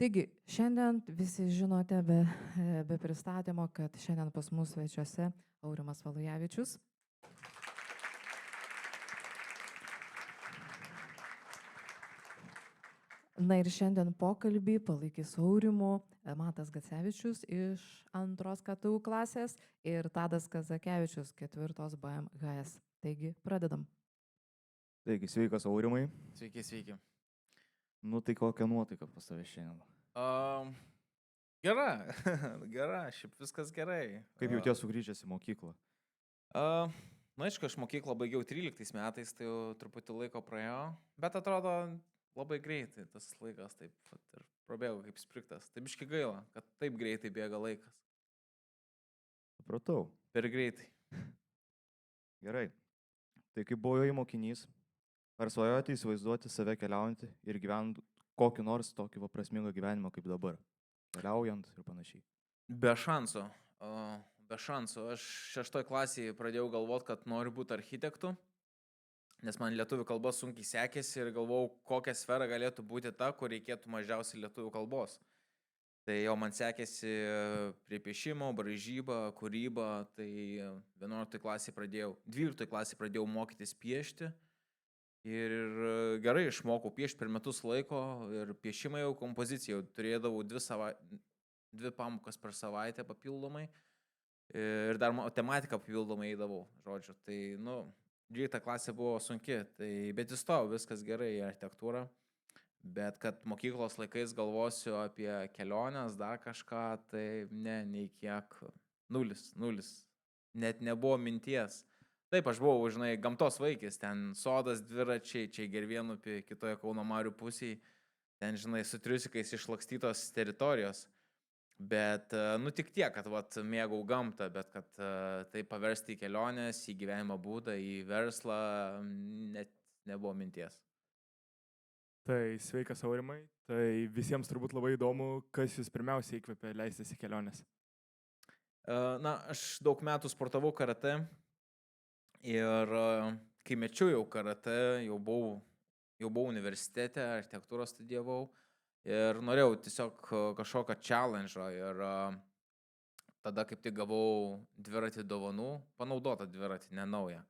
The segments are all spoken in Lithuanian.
Taigi, šiandien visi žinote be pristatymo, kad šiandien pas mus svečiuose Aurimas Valujavičius. Na ir šiandien pokalbį palaikys Aurimu Matas Gacevičius iš 2 KTU klasės ir Tadas Kazakevičius 4 BMHS. Taigi, pradedam. Taigi, sveikas Aurimai. Sveiki, sveiki. Nu tai kokia nuotaika pas tave šiandien? Gera, gera, šiaip viskas gerai. Kaip jautiesi sugrįžęs į mokyklą? Na, aišku, aš mokyklą baigiau 13 metais, tai jau truputį laiko praėjo, bet atrodo labai greitai tas laikas taip ir prabėgo kaip spriktas. Taip biški gaila, kad taip greitai bėga laikas. Supratau. Per greitai. Gerai. Tai kaip buvai mokinys, ar svajojote įsivaizduoti save keliaujantį ir gyvent kokį nors tokį prasmingą gyvenimą kaip dabar? Keliaujant ir panašiai. Be šansų. Be šansų. Aš 6 klasėje pradėjau galvoti, kad noriu būti architektu, nes man lietuvių kalba sunkiai sekėsi ir galvojau, kokia sfera galėtų būti ta, kur reikėtų mažiausiai lietuvių kalbos. Tai jau man sekėsi prie piešimo, braižyba, kūryba, tai 12 klasėje pradėjau mokytis piešti ir gerai išmokau piešti per metus laiko ir piešimą jau kompoziciją turėdavau 2 pamokas per savaitę papildomai ir dar matematiką papildomai eidavau, žodžiu. Tai, 12 klasė buvo sunki, bet įstojau, viskas gerai į architektūrą. Bet kad mokyklos laikais galvosiu apie keliones, dar kažką, tai nei kiek, nulis. Net nebuvo minties. Taip, aš buvau, gamtos vaikis, ten sodas, dviračiai, čia Gervėnupį, kitoje Kauno Marių pusėje, ten, su triusikais išlakstytos teritorijos. Bet, tik tiek, kad mėgau gamtą, bet kad tai paversti į keliones, į gyvenimo būdą, į verslą, net nebuvo minties. Tai sveikas Aurimai, tai visiems turbūt labai įdomu, kas jūs pirmiausiai įkvėpė leistis į keliones. Aš daug metų sportavau karate ir kai mečiau jau karate, jau buvau universitete, architektūrą studijavau ir norėjau tiesiog kažkokio challenge'o ir tada kaip tik gavau dviratį dovanų, panaudotą dviratį, ne naują.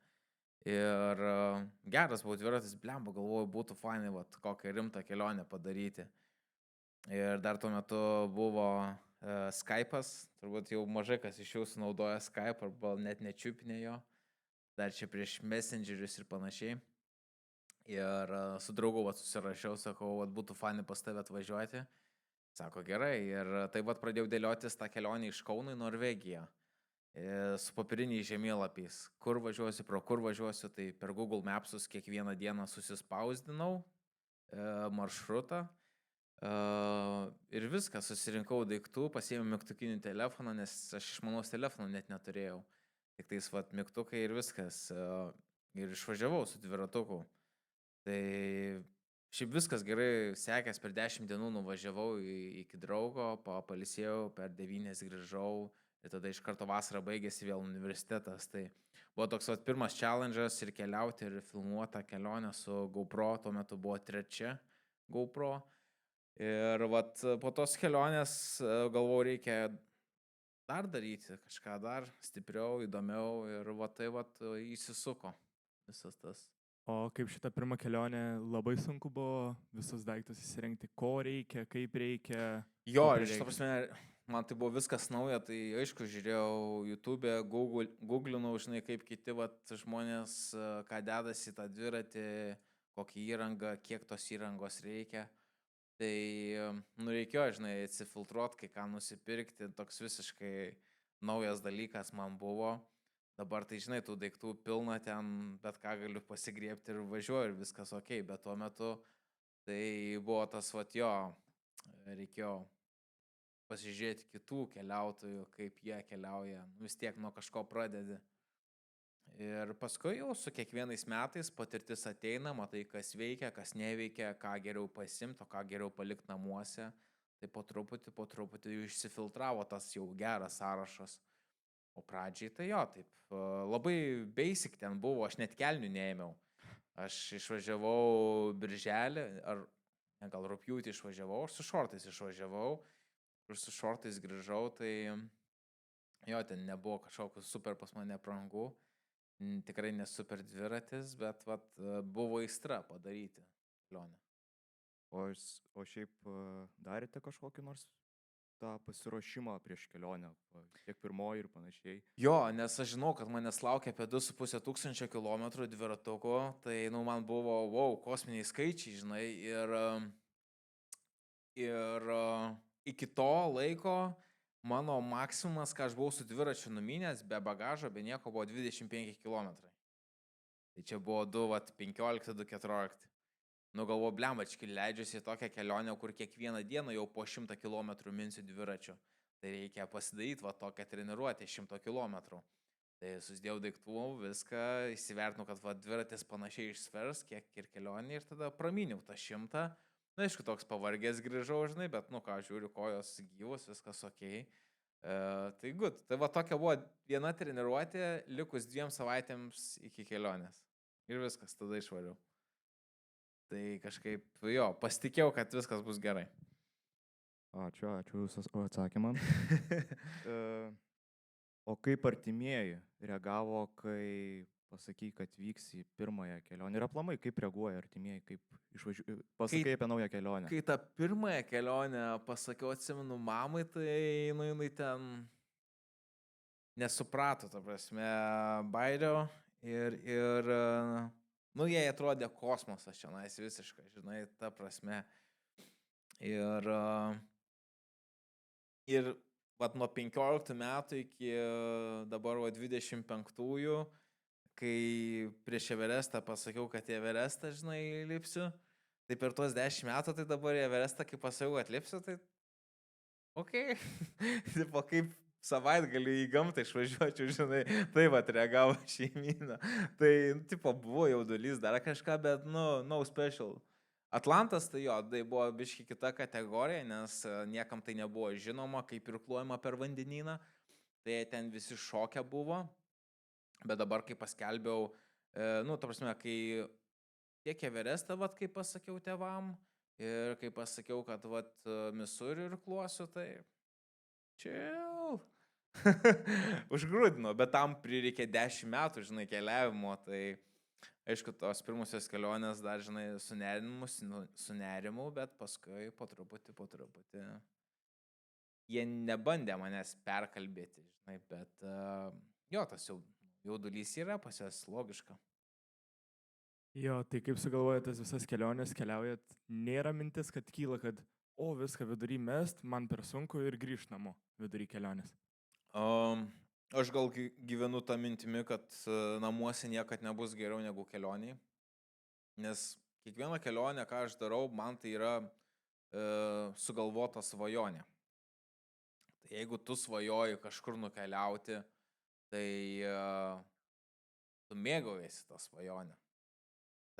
Ir geras buvo dviratis, blemba, galvoju, būtų fainai, kokią rimtą kelionę padaryti. Ir dar tuo metu buvo Skype'as, turbūt jau mažai kas iš jūsų naudoja Skype, arba net nečiupinė jo, dar čia prieš Messengerius ir panašiai. Ir su draugu susirašiau, sakau, būtų fainai pas tave atvažiuoti. Sako, gerai, ir taip pradėjau dėliotis tą kelionę iš Kauno į Norvegiją. Su popieriniais žemėlapiais, kur važiuosiu, pro kur važiuosiu, tai per Google Mapsus kiekvieną dieną susispausdinau maršrutą ir viską, susirinkau daiktų, pasiėmiau mygtukinį telefoną, nes aš išmanaus telefono net neturėjau, tik tais mygtukai ir viskas, ir išvažiavau su dviratuku. Tai šiaip viskas gerai sekęs, per 10 dienų nuvažiavau iki draugo, palisėjau, per 9 grįžau. Ir tada iš karto vasarą baigėsi vėl universitetas. Tai buvo toks pirmas challenge'as ir keliauti ir filmuota kelionė su GoPro, tuo metu buvo 3 GoPro. Ir po tos kelionės galvojau, reikia dar daryti, kažką dar stipriau, įdomiau ir įsisuko visas tas. O kaip šitą pirmą kelionę labai sunku buvo visus daiktus įsirengti, ko reikia, kaip reikia? Jo, ir šitą prasme, man tai buvo viskas nauja, tai aišku, žiūrėjau YouTube'e, googlinau, kaip kiti žmonės, ką dedasi tą dviratį, kokį įrangą, kiek tos įrangos reikia. Tai reikėjo, atsifiltruoti, kai ką nusipirkti, toks visiškai naujas dalykas man buvo. Dabar tai, tų daiktų pilna ten, bet ką galiu pasigriebti ir važiuoju ir viskas ok, bet tuo metu tai buvo tas reikėjo pasižiūrėti kitų keliautojų, kaip jie keliauja, vis tiek nuo kažko pradedi. Ir paskui jau su kiekvienais metais patirtis ateina, matai, kas veikia, kas neveikia, ką geriau pasimti, o ką geriau palikti namuose. Tai po truputį išsifiltravo tas jau geras sąrašas. O pradžiai tai taip, labai basic ten buvo, aš net kelnių neėmiau. Aš išvažiavau birželį, gal rugpjūtį išvažiavau, aš su šortais išvažiavau ir su šortais grįžau, tai jo, ten nebuvo kažkokių super pas mane aprangų, tikrai nesuper dviratis, bet vat, buvo aistra padaryti kelionę. O šiaip darėte kažkokį nors tą pasiruošimą prieš kelionę, tiek pirmoji ir panašiai? Jo, nes aš žinau, kad manęs laukia apie 2500 km dviratuko, tai man buvo, wow, kosminiai skaičiai, žinai, ir iki to laiko mano maksimumas, ką aš buvau su dviračiu numinęs, be bagažo, be nieko, buvo 25 km. Tai čia buvo 2,15, 2,14. Galvoju, blembački, leidžiuosi į tokią kelionę, kur kiekvieną dieną jau po 100 km minsiu dviračiu. Tai reikia pasidaryti tokią treniruotę 100 km. Tai susidėjau daiktų, viską, įsivertinau, kad dviratis panašiai išsvers, kiek ir kelionė, ir tada praminiau tą 100. Na, aišku, toks pavargęs grįžau, žinai, bet, žiūriu, kojos gyvos, viskas ok. Tai good. Tai tokia buvo viena treniruotė, likus 2 savaitėms iki kelionės. Ir viskas, tada išvariau. Tai kažkaip, jo, pasitikėjau, kad viskas bus gerai. Ačiū už atsakymą. O kaip artimieji reagavo, kai pasakai, kad vyks į pirmąją kelionę? Ir aplamai, kaip reaguoja artimieji, kaip pasakai apie naują kelionę? Kai tą pirmąją kelionę pasakiau, atsimenu mamai, tai jinai ten nesuprato, ta prasme, bairio ir jai atrodė kosmosas šiandien visiškai, žinai, ta prasme. Ir nuo 15 metų iki dabar 25-ųjų, kai prieš Everestą pasakiau, kad į Everestą, žinai, lipsiu, tai per tuos 10 metų, tai dabar į Everestą, kai pasakiau, kad lipsiu, tai okei. Tipo, kaip savaitgalį į gamtą išvažiuočiau, žinai, tai reagavo šeimyną. Tai, tipo, buvo jaudulys, dar kažką, bet, no special. Atlantas, tai jo, tai buvo biški kita kategorija, nes niekam tai nebuvo žinoma, kaip irkluojama per vandenyną. Tai ten visi šokę buvo. Bet dabar, kai paskelbiau, ta prasme, kai tiek Everestą, kai pasakiau tėvam, ir kai pasakiau, kad, Misūrį irkluosiu, tai chill. Užgrūdino, bet tam prireikė 10 metų, žinai, keliavimo, tai aišku, tos pirmusios kelionės dar, žinai, su nerimu, bet paskui po truputį jie nebandė manęs perkalbėti, žinai, bet jo, tas jaudulys yra pas jas logiška. Jo, tai kaip sugalvojate tas visas kelionės, keliaujat, nėra mintis, kad kyla, kad viską vidury mest, man per sunku ir grįžt namo vidury kelionės. Aš gal gyvenu tą mintimi, kad namuose niekad nebus geriau negu kelioniai, nes kiekviena kelionė, ką aš darau, man tai yra sugalvota svajonė. Tai jeigu tu svajoji kažkur nukeliauti, tai tu mėgaujasi tą svajonę.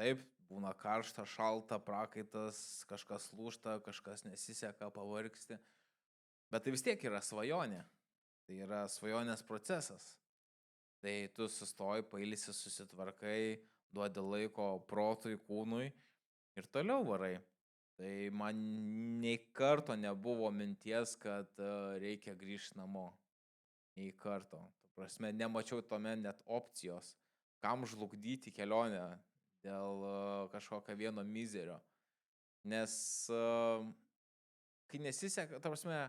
Taip, būna karšta, šalta, prakaitas, kažkas lūžta, kažkas nesiseka, pavargsti, bet tai vis tiek yra svajonė. Tai yra svajonės procesas. Tai tu sustoji, pailsi, susitvarkai, duodi laiko protui, kūnui ir toliau varai. Tai man nei karto nebuvo minties, kad reikia grįžti namo. Nei karto. Ta prasme, nemačiau tome net opcijos, kam žlugdyti kelionę dėl kažkokio vieno mizerio. Nes kai nesiseka, ta prasme,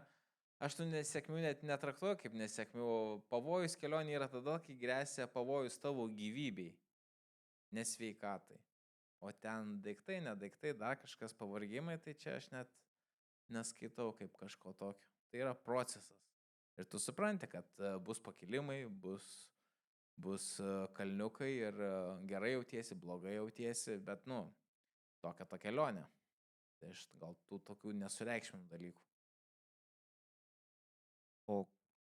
aš tų nesėkmių net netraktuoju kaip nesėkmių. Pavojus kelionė yra tada, kai grėsia pavojus tavo gyvybei, nesveikatai. O ten daiktai, nedaiktai, dar kažkas pavargimai, tai čia aš net neskaitau kaip kažko tokio. Tai yra procesas. Ir tu supranti, kad bus pakilimai, bus kalniukai ir gerai jautiesi, blogai jautiesi, bet, tokia ta kelionė. Tai aš gal tų tokių nesureikšminių dalykų. O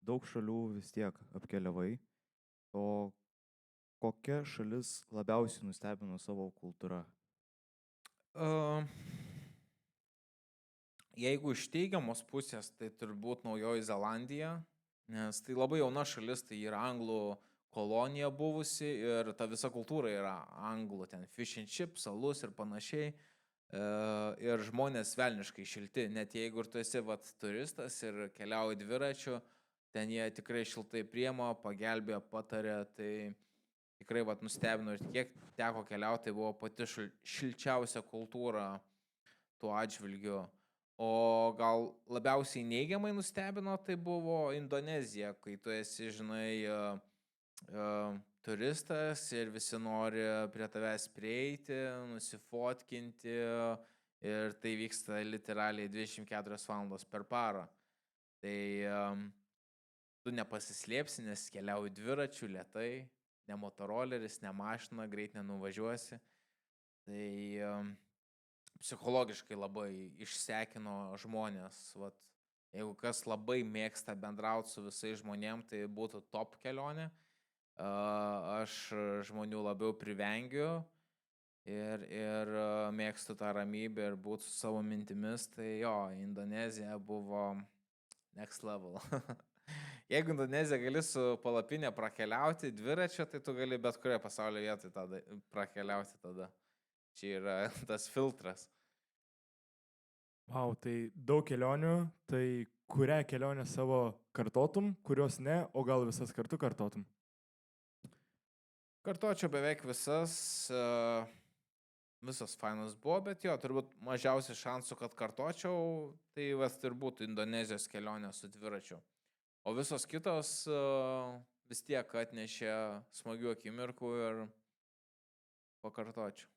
daug šalių vis tiek apkeliavai. O kokia šalis labiausiai nustebino savo kultūra? Jeigu iš teigiamos pusės, tai turbūt Naujoji Zelandija, nes tai labai jauna šalis, tai yra anglų kolonija buvusi ir ta visa kultūra yra anglų, ten fish and chips, alus ir panašiai. Ir žmonės velniškai šilti, net jeigu ir tu esi vat, turistas ir keliauji dviračiu, ten jie tikrai šiltai priema, pagelbėjo, patarė, tai tikrai vat, nustebino ir kiek teko keliauti, tai buvo pati šilčiausia kultūra tuo atžvilgiu. O gal labiausiai neigiamai nustebino, tai buvo Indonezija, kai tu esi, žinai, turistas ir visi nori prie tavęs prieiti, nusifotkinti ir tai vyksta literaliai 24 valandos per parą. Tai tu nepasislėpsi, nes keliauji dviračiu lėtai, ne motoroleris, ne mašina, greit nenuvažiuosi. Tai psichologiškai labai išsekino žmonės. Vat, jeigu kas labai mėgsta bendrauti su visais žmonėm, tai būtų top kelionė. Aš žmonių labiau privengiu ir mėgstu tą ramybę ir būti su savo mintimis, tai jo, Indonezija buvo next level. Jeigu Indoneziją gali su palapinė prakeliauti dviračio, tai tu gali bet kurioje pasaulio vietoje tada prakeliauti tada. Čia yra tas filtras. Wow, tai daug kelionių, tai kurią kelionę savo kartotum, kurios ne, o gal visas kartu kartotum? Kartočiau beveik visas, visos fainos buvo, bet jo, turbūt mažiausiai šansų, kad kartočiau, tai vas ir būtų Indonezijos kelionė su dviračiu. O visos kitos vis tiek atnešė smagių akimirkų ir pakartočiau.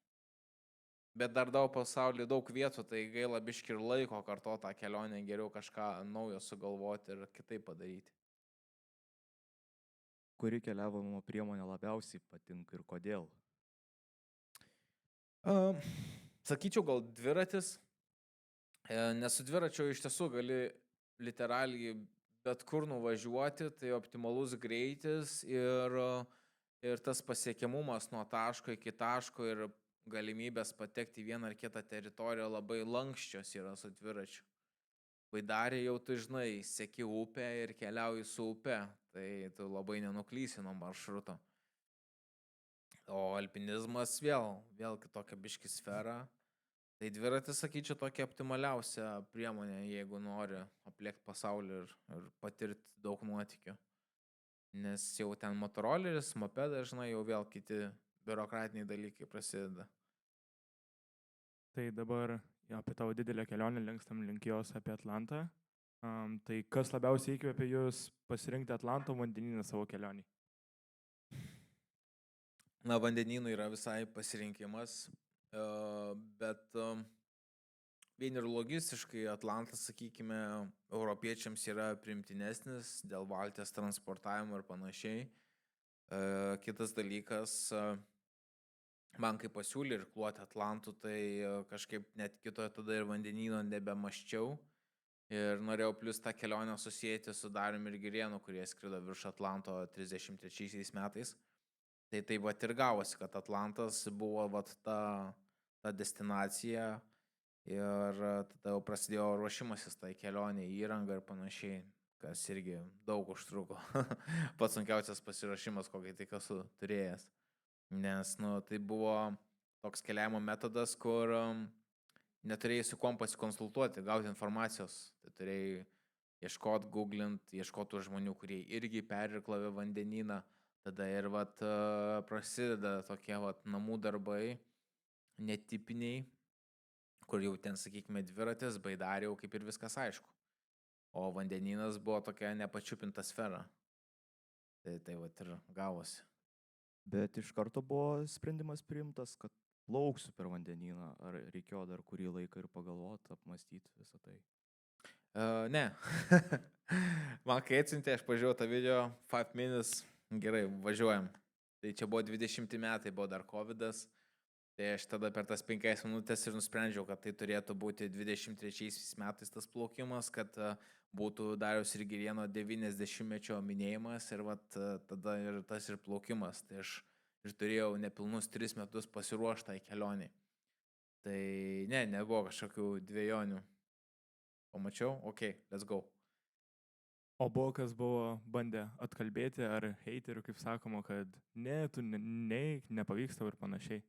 Bet dar daug pasaulyje, daug vietų, tai gaila biški ir laiko kartoti tą kelionę, geriau kažką naujo sugalvoti ir kitaip padaryti. Kuri keliavimo priemonė labiausiai patinka ir kodėl? Sakyčiau, gal dviratis, nes su dviračiu iš tiesų gali literaliai bet kur nuvažiuoti, tai optimalus greitis ir tas pasiekiamumas nuo taško iki taško ir galimybės patekti į vieną ar kitą teritoriją labai lankščios yra su dviračiu. Baidarė jau tu žinai, seki upę ir keliauji su upe, tai tu labai nenuklysi nuo maršruto. O alpinizmas vėl kitokia biški sfera. Tai dviratis, sakyčiau, tokia optimaliausia priemonė, jeigu nori aplėkti pasaulį ir patirti daug nuotykių. Nes jau ten motoroleris, mopedas, žinai, jau vėl kiti biurokratiniai dalykai prasideda. Tai dabar apie tavo didelę kelionę lenkstam link jos apie Atlantą. Tai kas labiausiai įkvėpė jūs pasirinkti Atlanto vandenyną savo kelionį? Na, vandenynų yra visai pasirinkimas, bet vien ir logistiškai Atlantas, sakykime, europiečiams yra primtinesnis dėl valties transportavimo ir panašiai. Kitas dalykas, man kai pasiūlė irkluoti Atlantų, tai kažkaip net kitoje tada ir vandenyno nebemaščiau. Ir norėjau plus tą kelionę susijęti su Dariumi ir Girėnu, kurie skrido virš Atlanto 33 metais. Tai taip vat ir gavosi, kad Atlantas buvo vat ta destinacija ir tada jau prasidėjo ruošimasis tai kelionė, įranga ir panašiai, kas irgi daug užtruko. Pats sunkiausias pasiruošimas, kokį tik esu turėjęs. Nes tai buvo toks keliavimo metodas, kur neturėjai su kuom pasikonsultuoti, gauti informacijos. Tai turėjai ieškoti, googlint, ieškoti žmonių, kurie irgi perirklavė vandenyną. Tada ir prasideda tokie namų darbai, netipiniai, kur jau ten, sakykime, dviratis, baidarė, jau kaip ir viskas aišku. O vandenynas buvo tokia nepačiupinta sfera. Tai ir gavosi. Bet iš karto buvo sprendimas priimtas, kad plauksiu per vandenyną, ar reikėjo dar kurį laiką ir pagalvoti, apmastyti visą tai? Ne. Man kai atsiuntė, aš pažiūrėjau tą video, 5 minutes, gerai, važiuojam. Tai čia buvo 20 metai, buvo dar COVID'as. Tai aš tada per tas 5 minutės ir nusprendžiau, kad tai turėtų būti 23 metais tas plaukimas, kad būtų Dariaus ir Girėno 90-mečio minėjimas ir tada ir tas ir plaukimas. Tai aš ir turėjau nepilnus 3 metus pasiruoštą į kelionį. Tai nebuvo kažkokių dviejonių. Pamačiau, let's go. O buvo, kas buvo bandę atkalbėti ar heiterių, kaip sakoma, kad ne, tu nepavyks tau ir panašiai?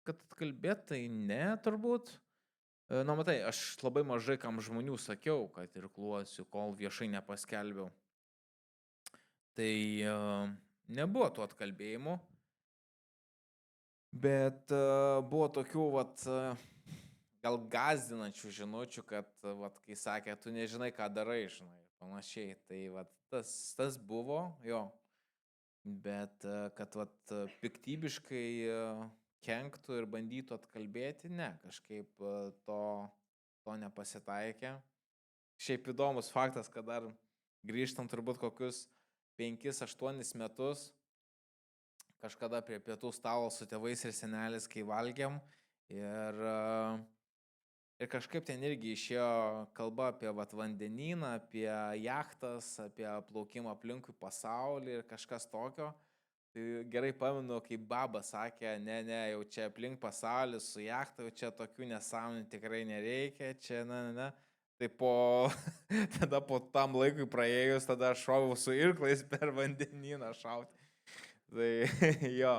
kad atkalbėt, tai ne, turbūt. Na, matai, aš labai mažai kam žmonių sakiau, kad irkluosiu, kol viešai nepaskelbiau. Tai nebuvo tų atkalbėjimų, bet buvo tokių, gal gazdinančių žinučių, kad, kai sakė, tu nežinai, ką darai, žinai, panašiai. Tai, tas buvo, jo. Bet, kad, piktybiškai kenktų ir bandytų atkalbėti, ne, kažkaip to nepasitaikė. Šiaip įdomus faktas, kad dar grįžtant turbūt kokius 5-8 metus, kažkada prie pietų stalo su tėvais ir senelis, kai valgėm, ir kažkaip ten irgi išėjo kalba apie vandenyną, apie jachtas, apie plaukimą aplinkui pasaulį ir kažkas tokio. Tai gerai pamenu, kai baba sakė, ne, jau čia aplink pasaulį su jachta, jau čia tokių nesąmonių tikrai nereikia, čia, ne. Tai tada po tam laikui praėjus, tada aš šoviau su irklais per vandenyną šauti. Tai jo.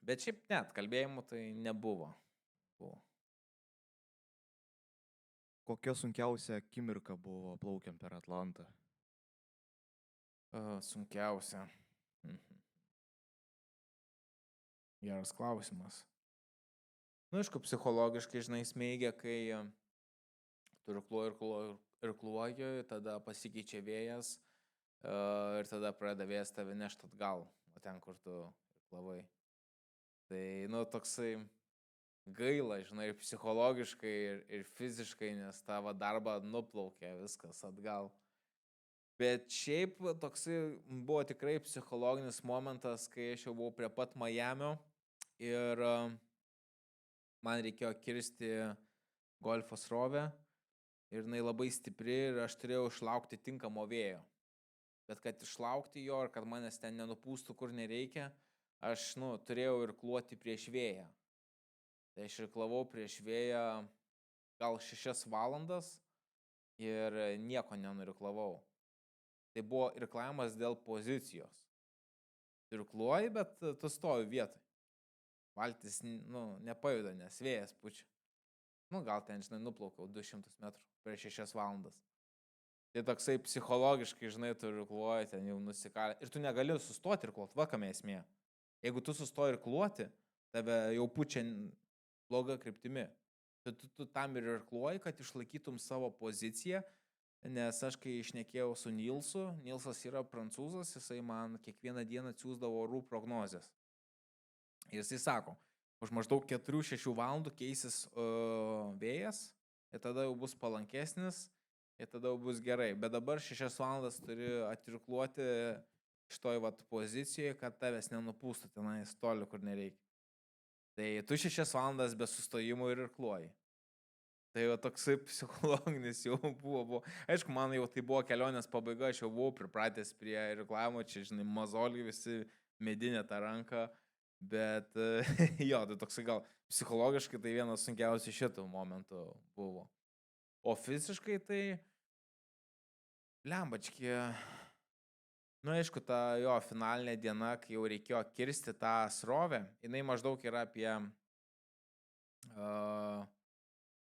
Bet šiaip net, kalbėjimų tai nebuvo. Kokia sunkiausia akimirka buvo plaukiant per Atlantą? Sunkiausia. Geras klausimas. Nu, aišku, psichologiškai, žinai, smeigia, kai tu irkluoji, tada pasikeičia vėjas ir tada pradeda vėjas tave nešti atgal, o ten, kur tu irklavai. Tai, toksai gaila, žinai, ir psichologiškai, ir fiziškai, nes tavo darbą nuplaukė viskas atgal. Bet šiaip toksai buvo tikrai psichologinis momentas, kai aš jau buvau prie pat Miamio ir man reikėjo kirsti golfo srovę ir jinai labai stipri ir aš turėjau išlaukti tinkamo vėjo. Bet kad išlaukti jo ir kad manęs ten nenupūstų, kur nereikia, aš, turėjau irkluoti prieš vėją. Tai aš irklavau prieš vėją gal 6 valandas ir nieko nenuriklavau. Tai buvo irklavimas dėl pozicijos. Tu irkluoji, bet tu stovi vietoj. Valtis, nepajuda, nes vėjas pučia. Gal ten, žinai, nuplaukiau 200 metrų per 6 valandas. Tai toksai psichologiškai, žinai, tu irkluoji, ten jau nusikalė. Ir tu negali sustoti irkluoti, kame esmė. Jeigu tu sustoji irkluoti, tave jau pučia bloga kryptimi. Tu tam ir irkluoji, kad išlaikytum savo poziciją, nes aš kai išnekėjau su Nilsu, Nilsas yra prancūzas, jisai man kiekvieną dieną atsiųsdavo orų prognozes. Ir jisai sako, už maždaug 4-6 valandų keisis vėjas, ir tada jau bus palankesnis, ir tada jau bus gerai. Bet dabar 6 valandas turi atirkluoti šitoj pozicijoje, kad tavęs nenupūstų tenais toli, kur nereikia. Tai tu 6 valandas be sustojimų ir irkluoji. Tai toksai psichologinis jau buvo. Aišku, man jau tai buvo kelionės pabaiga, aš jau buvau pripratęs prie irklavimo, čia, žinai, mazoliai visi medinė tą ranką, bet jo, tai toksai gal psichologiškai tai vienas sunkiausių šitų momentų buvo. O fiziškai tai, lembački, aišku, ta jo finalinė diena, kai jau reikėjo kirsti tą srovę, jinai maždaug yra apie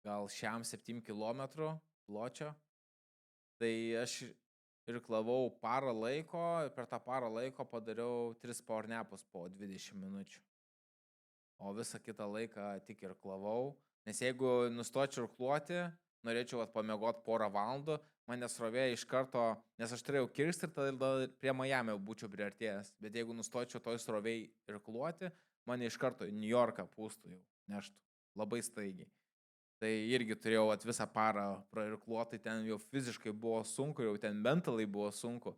gal 7 km pločio. Tai aš irklavau parą laiko ir per tą parą laiko padariau 3 powernapus po 20 minučių. O visą kitą laiką tik irklavau, nes jeigu nustočiau irkluoti, norėčiau pamiegoti porą valandų, mane srovė iš karto, nes aš turėjau kirsti ir tada prie Miamio būčiau priartėjęs, bet jeigu nustočiau toj srovėj irkluoti, mane iš karto į New Yorką pūstų jau, neštų labai staigiai. Tai irgi turėjau visą parą prairkluoti, ten jau fiziškai buvo sunku, jau ten mentalai buvo sunku.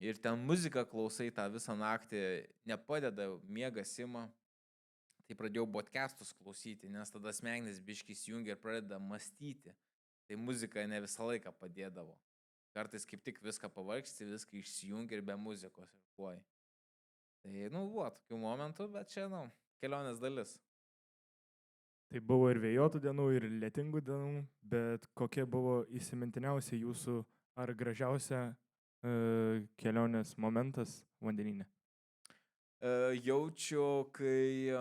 Ir ten muziką klausai tą visą naktį, nepadeda, miegas ima. Tai pradėjau podcastus klausyti, nes tada smegenys biškį įsijungia ir pradeda mąstyti. Tai muzika ne visą laiką padėdavo. Kartais kaip tik viską pavargsti, viską išsijungia ir be muzikos irkluoji. Tai, buvo tokių momentų, bet čia, kelionės dalis. Tai buvo ir vėjuotų dienų, ir lietingų dienų, bet kokia buvo įsimintiniausia jūsų ar gražiausia kelionės momentas vandenyne? Jaučiu, kai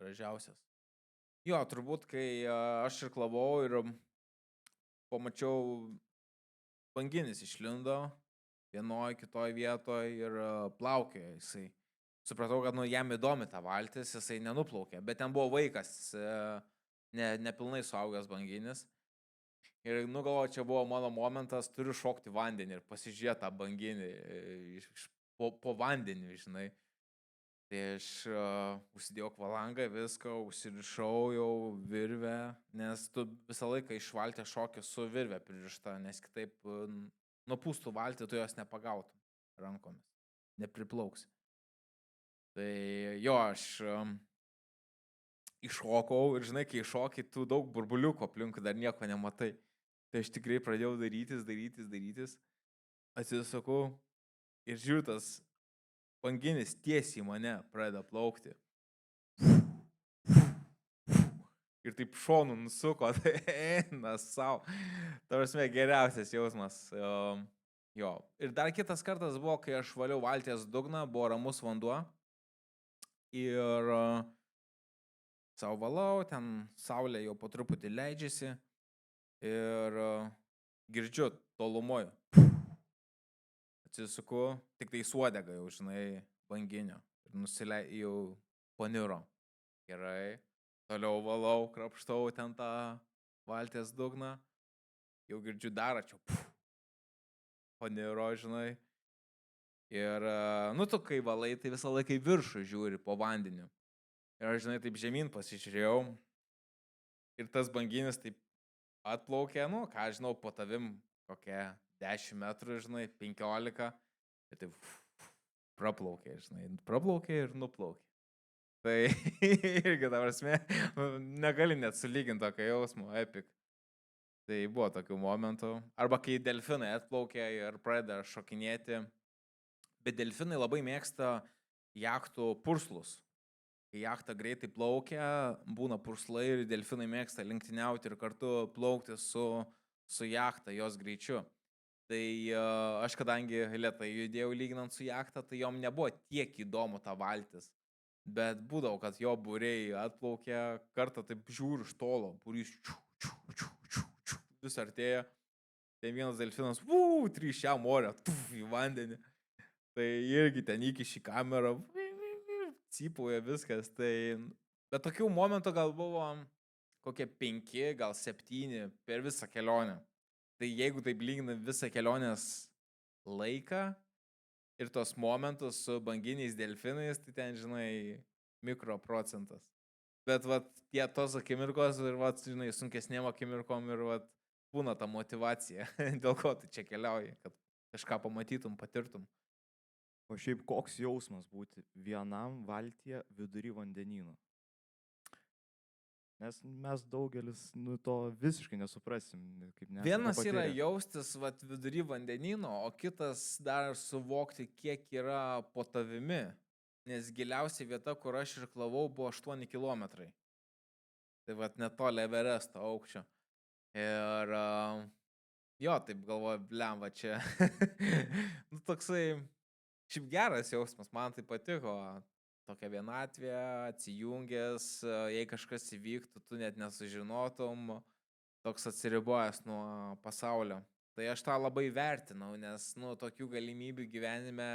gražiausias. Jo, turbūt, kai aš irklavau ir pamačiau banginis išlindo vienoje, kitoje vietoje ir plaukė jisai. Supratau, kad jam įdomi ta valtis, jisai nenuplaukė, bet ten buvo vaikas, nepilnai suaugęs banginis. Ir galvoju, čia buvo mano momentas, turiu šokti vandenį ir pasižiūrėti tą banginį po vandeniu, žinai. Tai aš užsidėjau akvalangą, viską, užsirišau jau virvę, nes tu visą laiką iš valties šoki su virvė pririšta, nes kitaip nupūstų valtį, tu jos nepagautum rankomis, nepriplauksi. Tai jo, aš iššokau ir žinai, kai iššokai, tu daug burbuliukų aplinkui dar nieko nematai. Tai aš tikrai pradėjau darytis. Atsisakau ir žiūriu, tas banginis tiesiai į mane pradeda plaukti. Ir taip šonu nusuko, tai eina savo. Tarsi geriausias jausmas. Jo. Ir dar kitas kartas buvo, kai aš valiau valties dugną, buvo ramus vanduo. Ir savo valau, ten saulė jau po truputį leidžiasi. Ir girdžiu tolumoje. Atsisuku, tik tai suodega jau, žinai, banginio. Ir nusileidau, paniro. Gerai. Toliau valau, krapštau ten tą valties dugną. Jau girdžiu daračiau. Paniro, žinai. Ir, tu kai valai, tai visą laiką į viršų žiūri po vandeniu. Ir aš, žinai, taip žemyn pasižiūrėjau. Ir tas banginis taip atplaukė, ką žinau, po tavim kokie 10 metrų, žinai, 15. Ir taip praplaukė, žinai, praplaukė ir nuplaukė. Tai irgi, ta prasme, negali net sulyginti tokio jausmo, epic. Tai buvo tokių momentų. Arba kai delfinai atplaukė ir pradeda šokinėti. Bet delfinai labai mėgsta jachtų purslus. Kai jachta greitai plaukia, būna purslai ir delfinai mėgsta lenktyniauti ir kartu plaukti su jachta jos greičiu. Tai aš kadangi lėtai judėjau lyginant su jachta, tai jom nebuvo tiek įdomu ta valtis. Bet būdavo, kad jo būriai atplaukė, kartą taip žiūriu iš tolo, būrys vis artėja. Ten vienas delfinas, tryšia morė, į vandenį. Tai irgi ten įkiši kamerą, cypauja viskas. Tai... Bet tokių momentų gal buvo kokie 5, gal 7 per visą kelionę. Tai jeigu taip lyginant visą kelionės laiką ir tos momentus su banginiais delfinais, tai ten, žinai, mikroprocentas. Bet tie tos akimirkos ir, žinai, sunkesnėm akimirkom ir būna ta motivacija, dėl ko tu čia keliauji, kad kažką pamatytum, patirtum. O šiaip koks jausmas būti vienam valtyje vidury vandenyno? Nes mes daugelis to visiškai nesuprasim. Vienas yra jaustis vidury vandenyno, o kitas dar suvokti, kiek yra po tavimi. Nes giliausia vieta, kur aš irklavau, buvo 8 kilometrai. Tai netoli Everesto aukščio. Ir jo, taip galvoju, blemba čia. Toksai šiaip geras jausmas, man tai patiko. Tokia vienatvė, atsijungęs, jei kažkas įvyktų, tu net nesužinotum, toks atsiribojęs nuo pasaulio. Tai aš tą labai vertinau, nes tokių galimybių gyvenime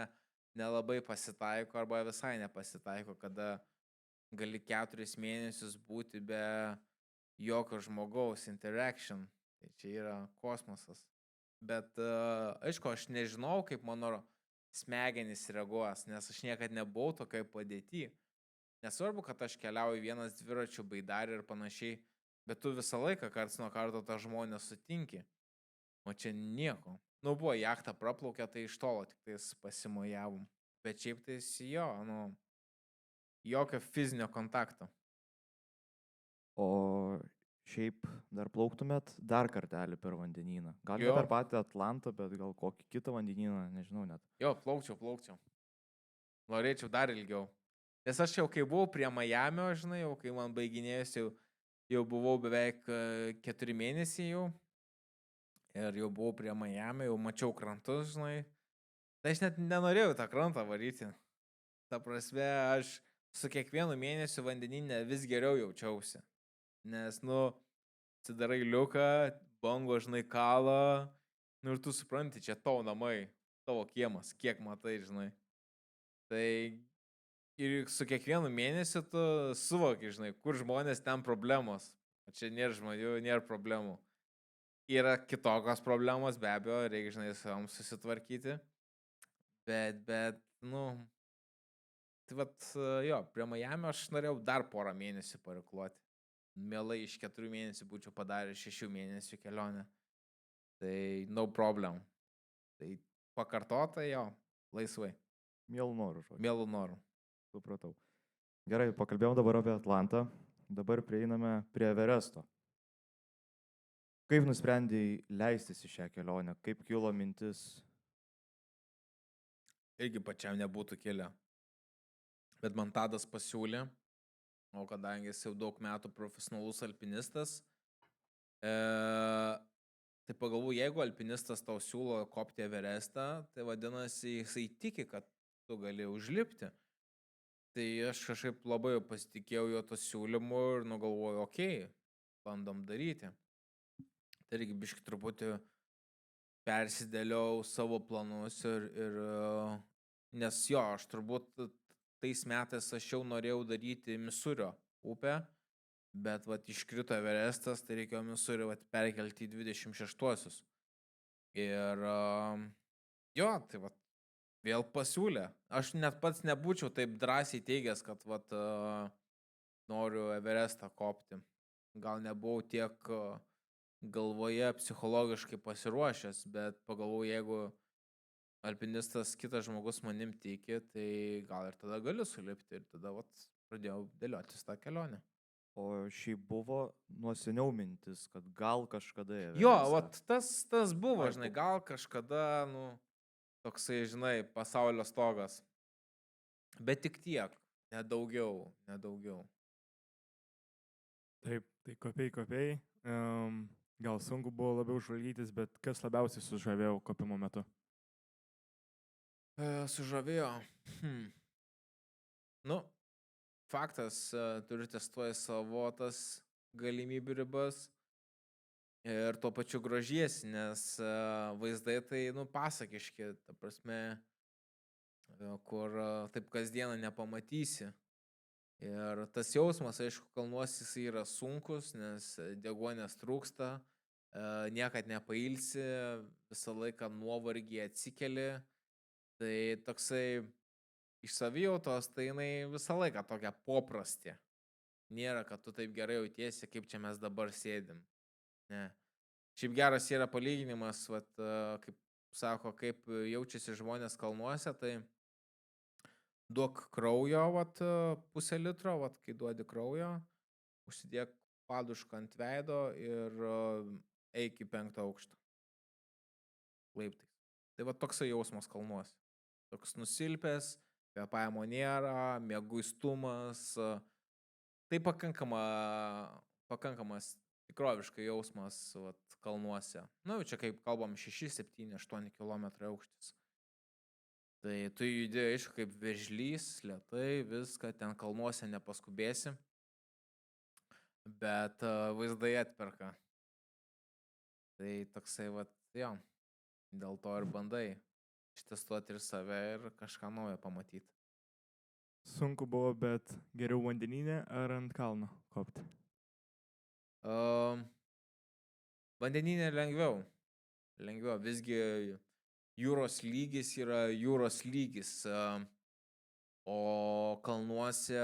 nelabai pasitaiko arba visai nepasitaiko, kada gali 4 mėnesius būti be jokio žmogaus interaction. Tai čia yra kosmosas. Bet aišku, aš nežinau, kaip mano smegenys reaguos, nes aš niekad nebuvau tokioj padėty. Nesvarbu, kad aš keliauju vienas dviračių baidarį ir panašiai, bet tu visą laiką karts nuo karto tą žmonę sutinki. O čia nieko. Buvo jachta praplaukė, tai iš tolo tik tais pasimojavom. Bet šiaip tai jo, jokio fizinio kontakto. O šiaip dar plauktumėt dar kartelį per vandenyną. Gal ne per patį Atlantą, bet gal kokį kitą vandenyną, nežinau net. Jo, plaukčiau. Norėčiau dar ilgiau. Nes aš jau kai buvau prie Miamio, žinai, jau kai man baiginėjusi, jau buvau beveik 4 mėnesiai jau. Ir jau buvau prie Miamio, jau mačiau krantus, žinai. Tai aš net nenorėjau tą krantą varyti. Ta prasme, aš su kiekvienu mėnesiu vandeninė vis geriau jaučiausi. Nes, nu, atsidarai liuką, bango, žinai, kalą, nu ir tu supranti, čia tavo namai, tavo kiemas, kiek matai, žinai. Tai ir su kiekvienu mėnesiu tu suvoki, žinai, kur žmonės ten problemos. O čia nėra žmonių, nėra problemų. Yra kitokios problemos, be abejo, reikia, žinai, savam susitvarkyti. Bet, nu, tai vat, jo, prie Miami aš norėjau dar porą mėnesių parikluoti. Mielai iš 4 mėnesių būčiau padaręs 6 mėnesių kelionę. Tai no problem. Tai pakartota jo, laisvai. Mielų norų, žodžiu. Mielų norų. Supratau. Gerai, pakalbėjom dabar apie Atlantą. Dabar prieiname prie Everesto. Kaip nusprendėjai leistis į šią kelionę? Kaip kilo mintis? Irgi pačiam nebūtų kilę. Bet man Tadas pasiūlė, o kadangi jis jau daug metų profesionalus alpinistas, tai pagalvoju, jeigu alpinistas tau siūlo kopti Everestą, tai vadinasi, jisai tiki, kad tu gali užlipti. Tai aš kažkaip labai pasitikėjau jo to siūlymu ir nugalvoju, okei, bandom daryti. Tai irgi biški truputį persidėliau savo planus ir nes jo, aš turbūt tais metais aš jau norėjau daryti Misurio upę, bet vat iškrito Everestas, tai reikėjo Misurio vat perkelti į 26-osius. Ir jo, tai vat vėl pasiūlė. Aš net pats nebūčiau taip drąsiai teigęs, kad vat noriu Everestą kopti. Gal nebuvau tiek galvoje psichologiškai pasiruošęs, bet pagalvojau, jeigu alpinistas kitas žmogus manim tiki, tai gal ir tada galiu sulipti ir tada vat pradėjau dėliotis tą kelionę. O šiaip buvo nuo seniau mintis, kad gal kažkada Everestą. Jo, vat tas buvo, Ai, žinai, gal kažkada, nu, toksai, žinai, pasaulio stogas. Bet tik tiek, nedaugiau. Taip, tai kopiai. Gal sunku buvo labiau žvalgytis, bet kas labiausiai sužavėjo kopimo metu? Sužavėjo. Nu, faktas, turi testuoja savo tas galimybių ribas ir tuo pačiu grožiesi, nes vaizdai tai, nu, pasakiški, ta prasme, kur taip kasdieną nepamatysi. Ir tas jausmas, aišku, kalnuose jis yra sunkus, nes deguonės trūksta, niekad nepailsi, visą laiką nuovargį atsikeli. Tai toksai iš savijautos, tai jinai visą laiką tokia poprastė. Nėra, kad tu taip gerai jautiesi, kaip čia mes dabar sėdim. Ne. Šiaip geras yra palyginimas, vat, kaip sako, kaip jaučiasi žmonės kalnuose, tai duok kraujo, vat, pusę litro, vat, kai duodi kraujo, užsidėk padušką ant veido ir eik į 5 aukštą. Laiptais. Tai va toksai jausmas kalnuose. Toks nusilpęs, kvėpavimo nėra, mieguistumas. Tai pakankamas tikroviškai jausmas vat, kalnuose. Nu, čia kaip kalbam 6, 7, 8 km aukštis. Tai tu judi, aišku, kaip veržlys, lėtai, viską, ten kalnuose nepaskubėsi, bet vaizdai atperka. Tai toksai, vat, jo, dėl to ir bandai ištestuoti ir save ir kažką naujo pamatyti. Sunku buvo, bet geriau vandeninė ar ant kalno kopti? Vandeninė lengviau, visgi jūros lygis yra jūros lygis, o kalnuose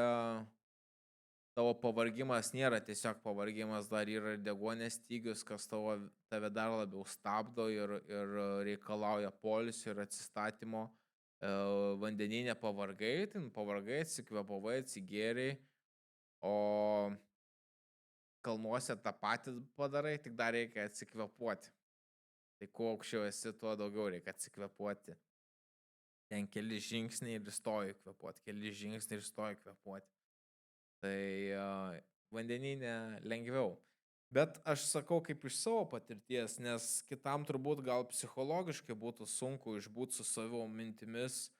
tavo pavargimas nėra tiesiog pavargimas, dar yra deguonės stygius, kas tave dar labiau stabdo ir reikalauja poilsio ir atsistatymo. Vandeninė pavargai, atsikvėpavai, atsigėriai, o kalnuose tą patį padarai, tik dar reikia atsikvėpuoti. Tai kuo aukščiau esi, tuo daugiau reikia atsikvėpuoti. Ten keli žingsniai ir stoji kvėpuoti. Tai vandeninė lengviau. Bet aš sakau kaip iš savo patirties, nes kitam turbūt gal psichologiškai būtų sunku išbūti su savo mintimis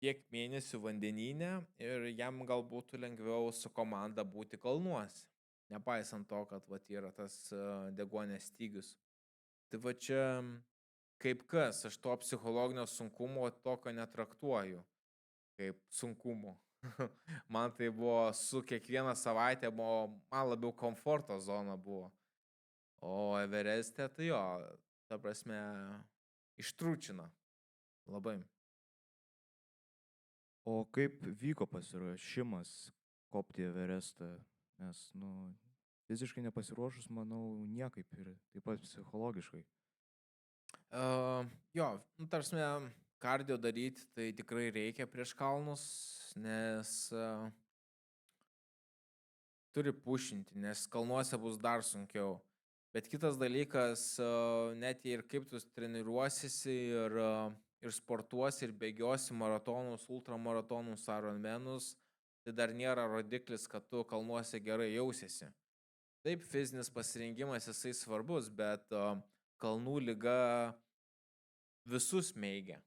tiek mėnesių vandenyne ir jam gal būtų lengviau su komanda būti kalnuose. Nepaisant to, kad vat, yra tas deguonės stygius. Tai va čia kaip kas, aš to psichologinio sunkumo tokio netraktuoju kaip sunkumo. Man tai buvo su kiekviena savaitė, man labiau komforto zona buvo. O Evereste tai jo, ta prasme, ištrūčina labai. O kaip vyko pasiruošimas kopti į Everestą? Nes, fiziškai nepasiruošus, manau, niekaip ir taip pat psichologiškai. Jo, tarsi kardio daryti tai tikrai reikia prieš kalnus, nes turi pušinti, nes kalnuose bus dar sunkiau. Bet kitas dalykas, net ir kaip tu treniruosisi ir sportuosi, ir bėgiosi maratonus, ultramaratonus, Ironmanus, tai dar nėra rodiklis, kad tu kalnuose gerai jausiesi. Taip, fizinis pasirengimas jisai svarbus, bet kalnų liga visus meigia.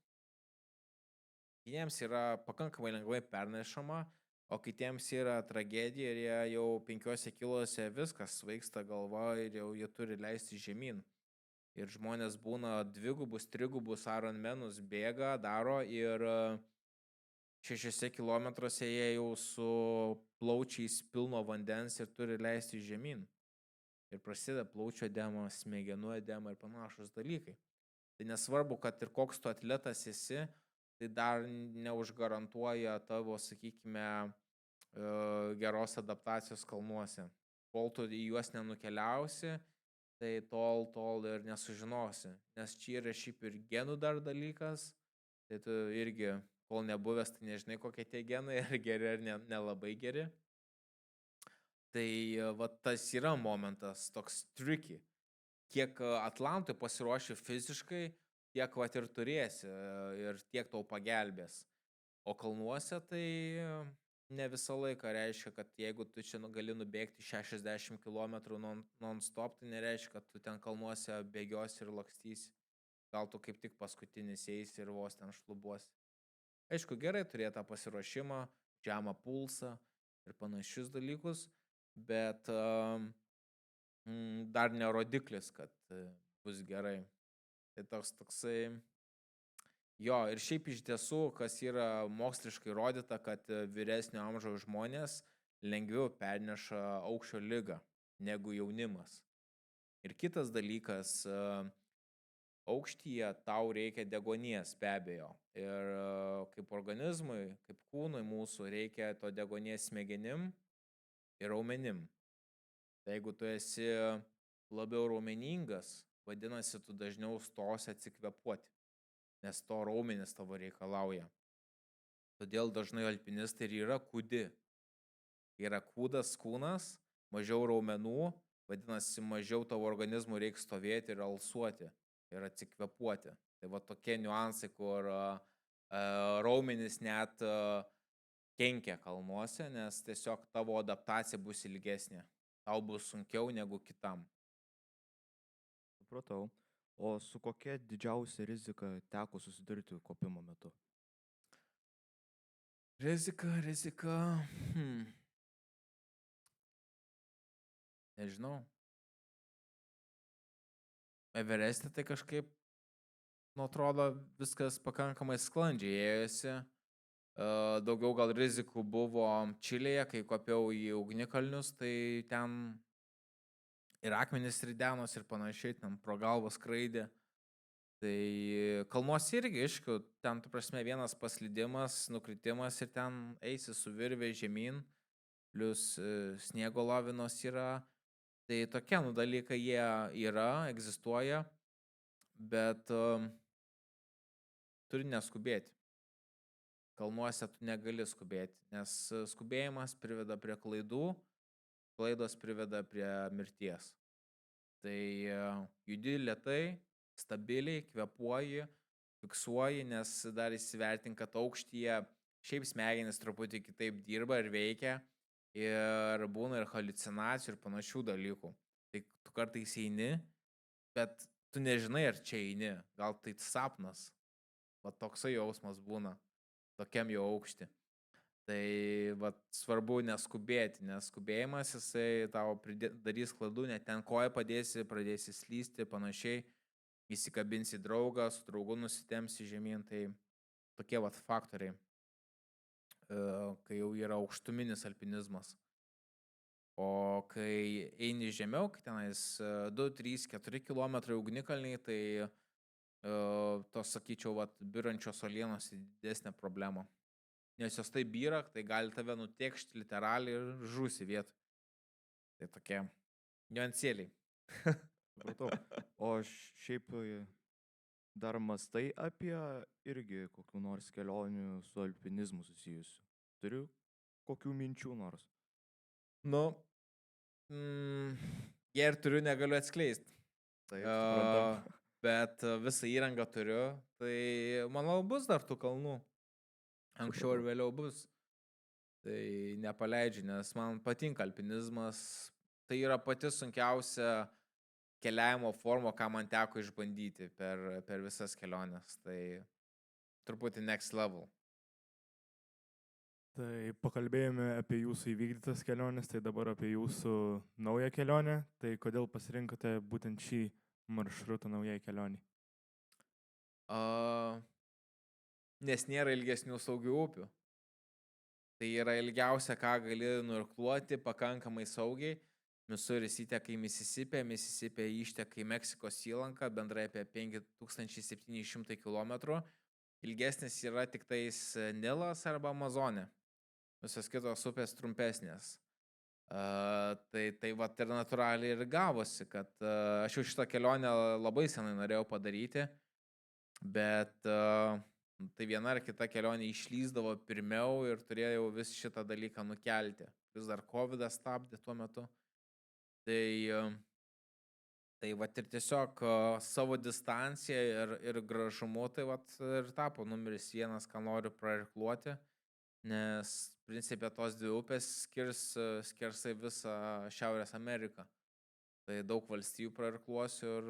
Jiems yra pakankamai lengvai pernešama, o kitiems yra tragedija ir jie jau 5 kilose viskas svaigsta galva ir jau jie turi leisti žemyn. Ir žmonės būna 2, 3 Ironmanus bėga, daro ir 6 kilometruose jie jau su plaučiais pilno vandens ir turi leisti žemyn. Ir prasideda plaučio edema, smegenų edema ir panašus dalykai. Tai nesvarbu, kad ir koks tu atletas esi, tai dar neužgarantuoja tavo, sakykime, geros adaptacijos kalnuose. Kol tu į juos nenukeliausi, tai tol ir nesužinosi. Nes čia yra šiaip ir genų dar dalykas, tai tu irgi, kol nebuvęs, tai nežinai, kokie tie genai, ar geri, ar nelabai geri. Tai va tas yra momentas, toks tricky. Kiek Atlantui pasiruoši fiziškai, tiek vat ir turėsi ir tiek tau pagelbės. O kalnuose tai ne visą laiką reiškia, kad jeigu tu čia gali nubėgti 60 km non-stop, tai nereiškia, kad tu ten kalnuose bėgiosi ir lakstysi. Gal tu kaip tik paskutinis eisi ir vos ten šlubuosi. Aišku, gerai turėti tą pasiruošimą, žemą pulsą ir panašius dalykus, bet dar nerodiklis, kad bus gerai. Tai toksai. Jo, ir šiaip iš tiesų, kas yra moksliškai įrodyta, kad vyresnio amžiaus žmonės lengviau perneša aukščio ligą negu jaunimas. Ir kitas dalykas, aukštyje tau reikia deguonies, be abejo. Ir kaip organizmui, kaip kūnui mūsų reikia to deguonies smegenim ir raumenim. Tai jeigu tu esi labiau raumeningas, vadinasi, tu dažniau stosi atsikvėpuoti, nes to raumenis tavo reikalauja. Todėl dažnai alpinistai ir yra kūdi. Yra kūdas kūnas, mažiau raumenų, vadinasi, mažiau tavo organizmų reikia stovėti ir alsuoti ir atsikvėpuoti. Tai va tokie niuansai, kur raumenis net kenkia kalnuose, nes tiesiog tavo adaptacija bus ilgesnė. Tau bus sunkiau negu kitam. Supratau. O su kokia didžiausia rizika teko susidurti kopimo metu? Rizika. Nežinau. Evereste tai kažkaip, atrodo, viskas pakankamai sklandžiai ėjosi. Daugiau gal rizikų buvo Čilėje, kai kopiau į ugnikalnius, tai ten ir akmenys ridenos ir panašiai, ten pro galvą skraidė. Tai kalnuos irgi, aišku, ten, tu prasme, vienas paslydimas, nukritimas ir ten eisi su virvė žemyn, plus sniego lavinos yra. Tai tokie dalykai jie yra, egzistuoja, bet turi neskubėti. Kalnuose tu negali skubėti, nes skubėjimas priveda prie klaidų, klaidos priveda prie mirties. Tai judi lėtai, stabiliai, kvėpuoji, fiksuoji, nes dar įsivertink, kad aukštyje šiaip smegenys truputį kitaip dirba ir veikia ir būna ir haliucinacijų ir panašių dalykų. Tai tu kartais eini, bet tu nežinai, ar čia eini, gal tai sapnas. Va toksai jausmas būna. tokiam jau aukšti. Tai vat, svarbu neskubėti, nes skubėjimas jisai tau darys klaidų, net ten koją padėsi, pradėsi slysti, panašiai, įsikabinsi draugą, su draugu nusitemsi žemyn, tai tokie vat faktoriai, kai jau yra aukštuminis alpinizmas. O kai eini žemiau, kai tenais 2, 3, 4 km ugnikalniai, tai tos, sakyčiau, vat, birančios uolienos didesnė problema. Nes jos tai byra, tai gali tave nutekšti literaliai ir žūsi vietą. Tai tokie niuansėliai. Supratau. O šiaip dar mastai apie irgi kokių nors kelionių su alpinizmu susijusių. Turiu kokių minčių nors. Nu, jei ir turiu, negaliu atskleisti. Taip, suprantam. Bet visą įrangą turiu, tai manau bus dar tų kalnų. Anksčiau ir vėliau bus. Tai nepaleidžiu, nes man patinka alpinizmas. Tai yra pati sunkiausia keliavimo forma, ką man teko išbandyti per visas keliones. Tai truputį next level. Tai pakalbėjome apie jūsų įvykdytas keliones, tai dabar apie jūsų naują kelionę. Tai kodėl pasirinkote būtent šį maršrutą naujai kelioniai? Nes nėra ilgesnių saugių upių. Tai yra ilgiausia, ką gali nuirkluoti pakankamai saugiai. Misuris įteka į Misisipę, Misisipė išteka į Meksikos įlanką, bendrai apie 5700 km. Ilgesnis yra tik tais Nilas arba Amazonė. Visos kitos upės trumpesnės. Tai vat ir natūraliai ir gavosi, kad aš jau šitą kelionę labai senai norėjau padaryti, bet tai viena ar kita kelionė išlyzdavo pirmiau ir turėjau vis šitą dalyką nukelti. Vis dar COVID stabdė tuo metu. Tai vat ir tiesiog savo distanciją ir gražumu, tai vat ir tapo numeris 1, ką noriu prairkluoti, nes principė tos dvi upės skersai visą Šiaurės Ameriką. Tai daug valstijų prairkluosiu ir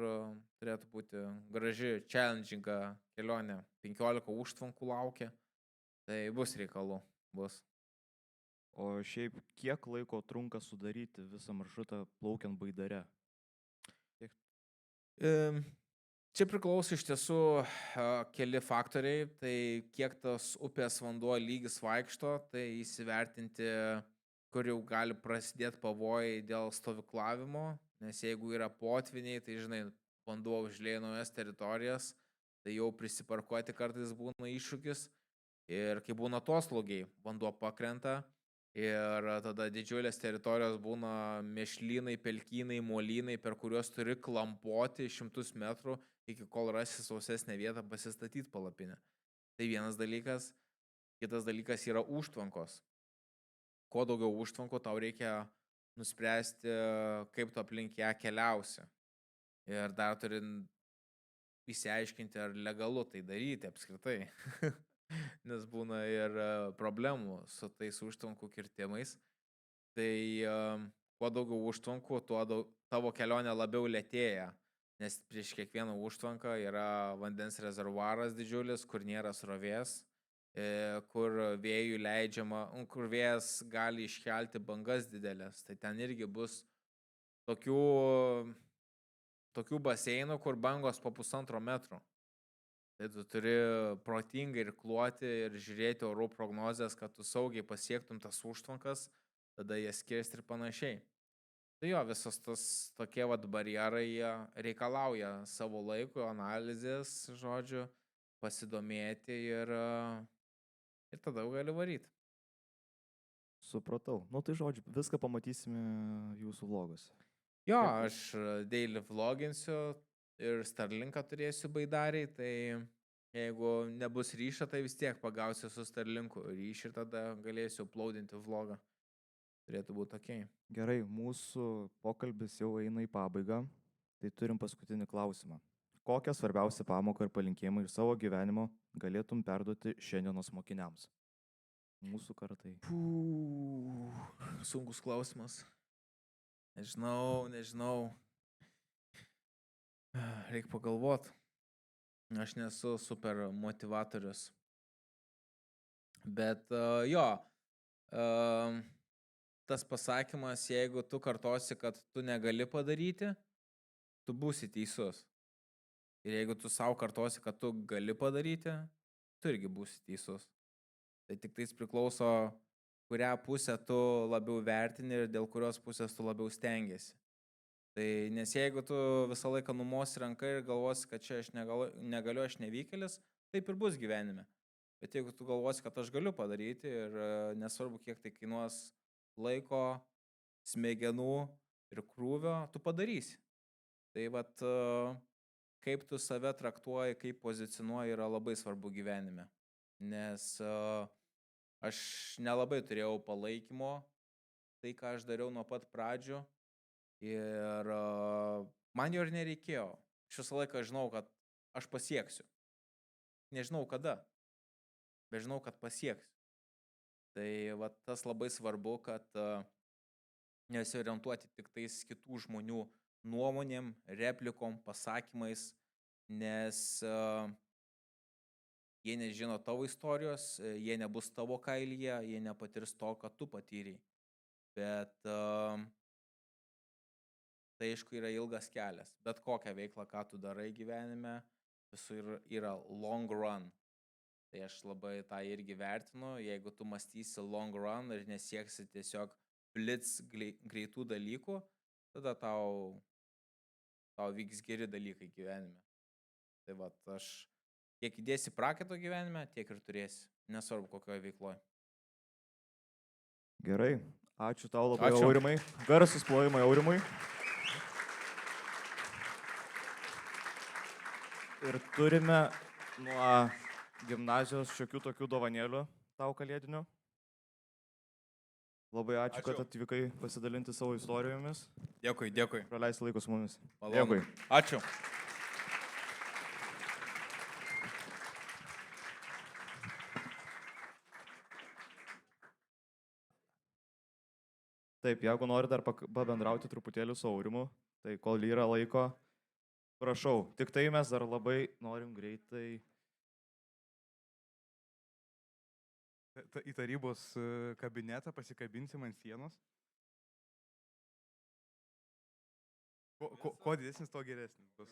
turėtų būti graži, challenginga kelionė. 15 užtvankų laukia, tai bus reikalų, bus. O šiaip kiek laiko trunka sudaryti visą maršrutą plaukiant Baidare? Čia priklauso iš tiesų keli faktoriai, tai kiek tas upės vanduo lygis vaikšto, tai įsivertinti, kur jau gali prasidėti pavojai dėl stovyklavimo, nes jeigu yra potviniai, tai žinai, vanduo užlieja naujas teritorijas, tai jau prisiparkuoti kartais būna iššūkis ir kai būna atoslūgiai, vanduo pakrenta ir tada didžiulės teritorijos būna mešlynai, pelkynai, molynai, per kuriuos turi klampoti 100 metrų, iki kol rasi sausesnę vietą pasistatyti palapinę. Tai vienas dalykas. Kitas dalykas yra užtvankos. Kuo daugiau užtvankų, tau reikia nuspręsti, kaip tu aplink ją keliausi. Ir dar turi įsiaiškinti, ar legalu tai daryti apskritai. Nes būna ir problemų su tais užtvankų kirtimais. Tai kuo daugiau užtvankų, tuo tavo kelionė labiau lėtėja. Nes prieš kiekvieną užtvanką yra vandens rezervuaras didžiulis, kur nėra srovės, kur vėjų leidžiama, kur vėjas gali iškelti bangas didelės. Tai ten irgi bus tokių baseinų, kur bangos po 1,5 metro. Tai tu turi protingai irkluoti ir žiūrėti orų prognozes, kad tu saugiai pasiektum tas užtvankas, tada jas kirsti ir panašiai. Tai jo, visos tas tokie vat barjerai reikalauja savo laiko, analizės, žodžiu, pasidomėti ir tada jau gali varyti. Supratau. Nu tai žodžiu, viską pamatysime jūsų vloguose. Jo, aš daily vloginsiu ir Starlinką turėsiu Baidariai, tai jeigu nebus ryšio, tai vis tiek pagausiu su Starlinku ryšį ir tada galėsiu uploadinti vlogą. Turėtų būti tokiai. Gerai, mūsų pokalbis jau eina į pabaigą, tai turim paskutinį klausimą. Kokią svarbiausią pamoką ir palinkėjimą iš savo gyvenimo galėtum perduoti šiandienos mokiniams? Mūsų kartai. Sunkus klausimas. Nežinau. Reikia pagalvoti. Aš nesu super motivatorius. Bet jo, tas pasakymas, jeigu tu kartosi, kad tu negali padaryti, tu būsi teisus. Ir jeigu tu savo kartosi, kad tu gali padaryti, tu irgi būsi teisus. Tai tik tais priklauso, kurią pusę tu labiau vertini ir dėl kurios pusės tu labiau stengiasi. Tai nes jeigu tu visą laiką numosi ranką ir galvosi, kad čia aš negaliu, aš nevykėlis, taip ir bus gyvenime. Bet jeigu tu galvosi, kad aš galiu padaryti ir nesvarbu, kiek tai kainuos laiko, smegenų ir krūvio, tu padarysi. Tai vat, kaip tu save traktuoji, kaip pozicionuoji, yra labai svarbu gyvenime. Nes aš nelabai turėjau palaikymo, tai ką aš dariau nuo pat pradžių. Ir man jo ir nereikėjo. Aš visą laiką žinau, kad aš pasieksiu. Nežinau kada, bet žinau, kad pasieksiu. Tai va, tas labai svarbu, kad nesiorientuoti tik tais kitų žmonių nuomonėm, replikom, pasakymais, nes jie nežino tavo istorijos, jie nebus tavo kailyje, jie nepatirs to, ką tu patyrei. Bet tai aišku yra ilgas kelias. Bet kokią veiklą, ką tu darai gyvenime, visur yra long run. Tai aš labai tą irgi vertinu. Jeigu tu mąstysi long run ir nesieksi tiesiog blitz greitų dalykų, tada tau vyks geri dalykai gyvenime. Tai va, aš kiek įdėsi prakaito gyvenime, tiek ir turėsi. Nesvarbu, kokioje veikloje. Gerai. Ačiū tau labai, Ačiū. Aurimai. Garsus plojimai Aurimui. Ir turime nuo gimnazijos šiokių tokių dovanėlių tau kalėdinių. Labai ačiū, kad Ačiū. atvykai pasidalinti savo istorijomis. Dėkui. Praleisti laiką su mumis. Malonu. Dėkui. Ačiū. Taip, jeigu nori dar pabendrauti truputėlį su Aurimu, tai kol yra laiko, prašau. Tik tai mes dar labai norim greitai. Į tarybos kabinetą pasikabinsim ant sienos. Kuo didesnis, to geresnis bus.